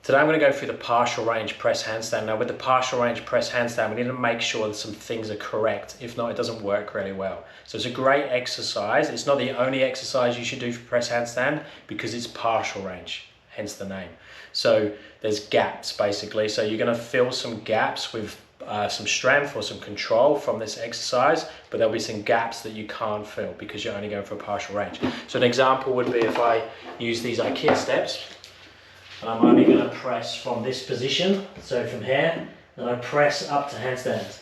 Today I'm going to go through the partial range press handstand. Now with the partial range press handstand, we need to make sure that some things are correct. If not, it doesn't work really well. So it's a great exercise. It's not the only exercise you should do for press handstand because it's partial range, hence the name. So there's gaps basically. So you're going to fill some gaps with some strength or some control from this exercise, but there'll be some gaps that you can't fill because you're only going for a partial range. So an example would be if I use these IKEA steps, and I'm only going to press from this position, so from here, and I press up to handstand.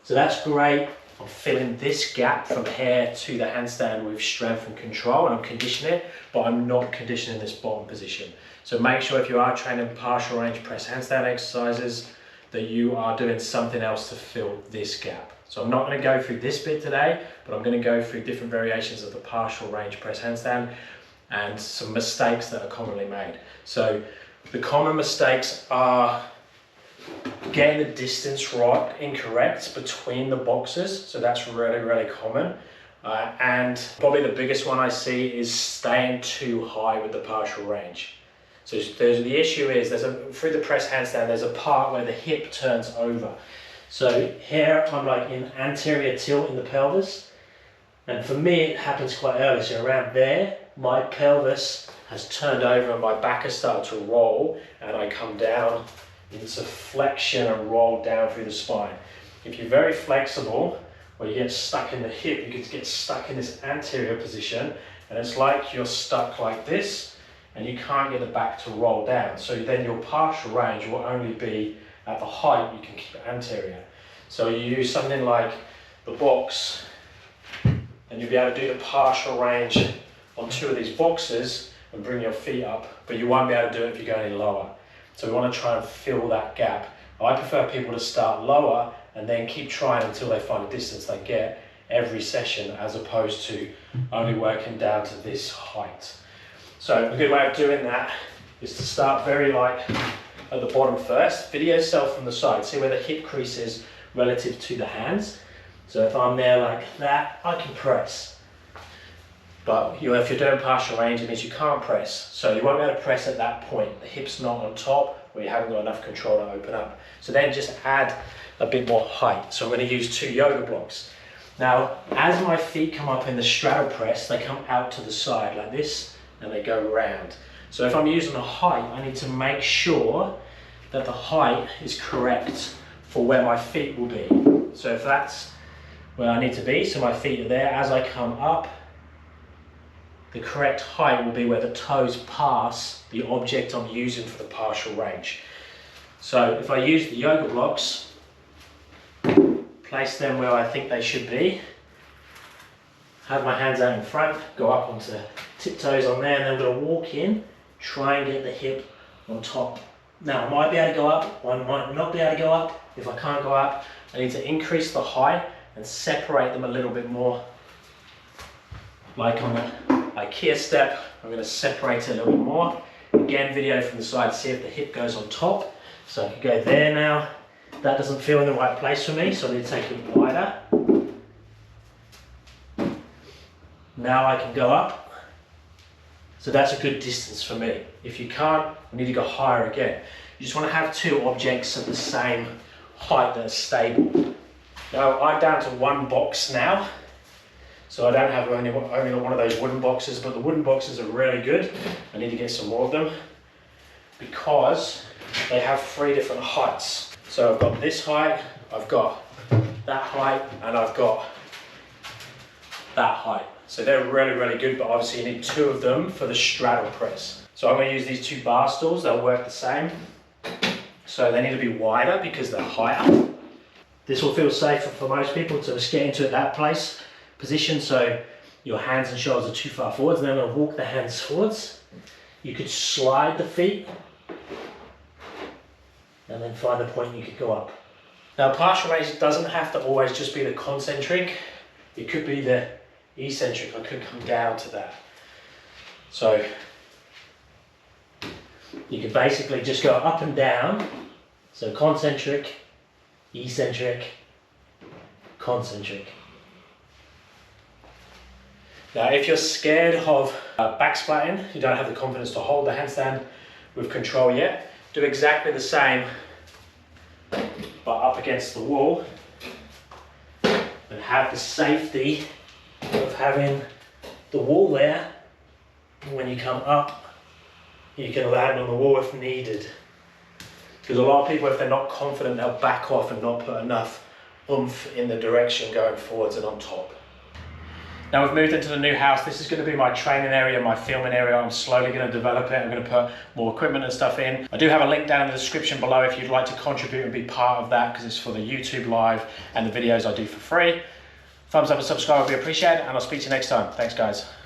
So that's great. I'm filling this gap from here to the handstand with strength and control, and I'm conditioning it, but I'm not conditioning this bottom position. So make sure if you are training partial range press handstand exercises that you are doing something else to fill this gap. So I'm not going to go through this bit today, but I'm going to go through different variations of the partial range press handstand and some mistakes that are commonly made. So the common mistakes are getting the distance right incorrect between the boxes. So that's really, really common. And probably the biggest one I see is staying too high with the partial range. So the issue is through the press handstand, there's a part where the hip turns over. So here I'm like in anterior tilt in the pelvis. And for me, it happens quite early. So around there, my pelvis has turned over and my back has started to roll, and I come down into flexion and roll down through the spine. If you're very flexible, or you get stuck in the hip, you could get stuck in this anterior position, and it's like you're stuck like this, and you can't get the back to roll down. So then your partial range will only be at the height you can keep anterior. So you use something like the box, and you'll be able to do the partial range on two of these boxes and bring your feet up, but you won't be able to do it if you go any lower. So we want to try and fill that gap. I prefer people to start lower and then keep trying until they find a distance they get every session, as opposed to only working down to this height. So a good way of doing that is to start very light at the bottom first. Video yourself from the side, see where the hip crease is relative to the hands. So if I'm there like that, I can press. But if you're doing partial range, it means you can't press. So you won't be able to press at that point. The hip's not on top, where you haven't got enough control to open up. So then just add a bit more height. So I'm going to use 2 yoga blocks. Now, as my feet come up in the straddle press, they come out to the side like this, and they go round. So if I'm using the height, I need to make sure that the height is correct for where my feet will be. So if that's where I need to be, so my feet are there, as I come up, the correct height will be where the toes pass the object I'm using for the partial range. So if I use the yoga blocks, place them where I think they should be, have my hands out in front, go up onto tiptoes on there, and then I'm going to walk in, try and get the hip on top. Now I might be able to go up, or I might not be able to go up. If I can't go up, I need to increase the height and separate them a little bit more. Like on the IKEA step, I'm going to separate it a little bit more. Again, video from the side, see if the hip goes on top. So I can go there now. That doesn't feel in the right place for me, so I need to take it wider. Now I can go up. So that's a good distance for me. If you can't, we need to go higher again. You just want to have 2 objects at the same height that are stable. Now I'm down to 1 box now. So I don't have only one of those wooden boxes, but the wooden boxes are really good. I need to get some more of them because they have 3 different heights. So I've got this height, I've got that height, and I've got that height. So they're really, really good, but obviously you need 2 of them for the straddle press. So I'm going to use these 2 bar stools, they'll work the same. So they need to be wider because they're higher. This will feel safer for most people to just get into it that place. Position so your hands and shoulders are too far forwards, and then I'm going to walk the hands forwards. You could slide the feet and then find the point you could go up. Now partial range doesn't have to always just be the concentric, it could be the eccentric. I could come down to that. So you can basically just go up and down. So concentric, eccentric, concentric. Now, if you're scared of back splatting, you don't have the confidence to hold the handstand with control yet, do exactly the same, but up against the wall, and have the safety of having the wall there. When you come up, you can land on the wall if needed. Because a lot of people, if they're not confident, they'll back off and not put enough oomph in the direction going forwards and on top. Now we've moved into the new house. This is going to be my training area, my filming area. I'm slowly going to develop it. I'm going to put more equipment and stuff in. I do have a link down in the description below if you'd like to contribute and be part of that, because it's for the YouTube live and the videos I do for free. Thumbs up and subscribe would be appreciated, and I'll speak to you next time. Thanks guys.